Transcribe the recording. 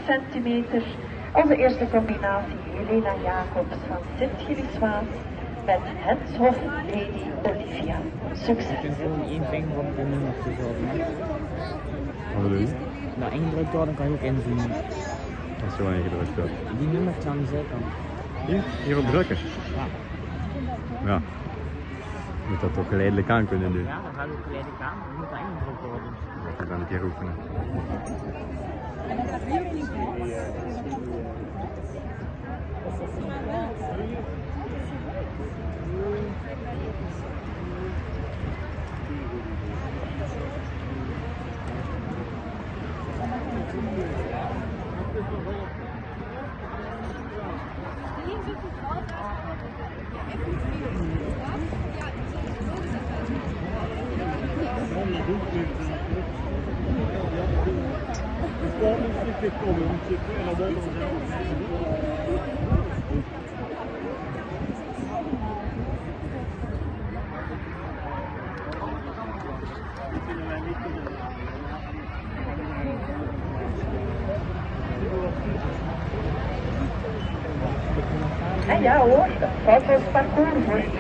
centimeter. Onze eerste combinatie Helena Jacobs van Sint-Gilliswaard met Henshof Lady Olivia. Succes! Je kunt gewoon één vinger op de nummer te zetten. Wat bedoel je? Nou, ingedrukt wordt, dan kan je ook inzoomen. Als je wel ingedrukt wordt. Die nummers aan de zijkant. Hierop drukken? Ja. Ja. Je moet dat toch geleidelijk aan kunnen doen. Ja, dan gaat het ook geleidelijk aan. Dan moet dat ingedrukt worden. Dat moet dan een keer oefenen. En ja hoor, het foutloos parcours wordt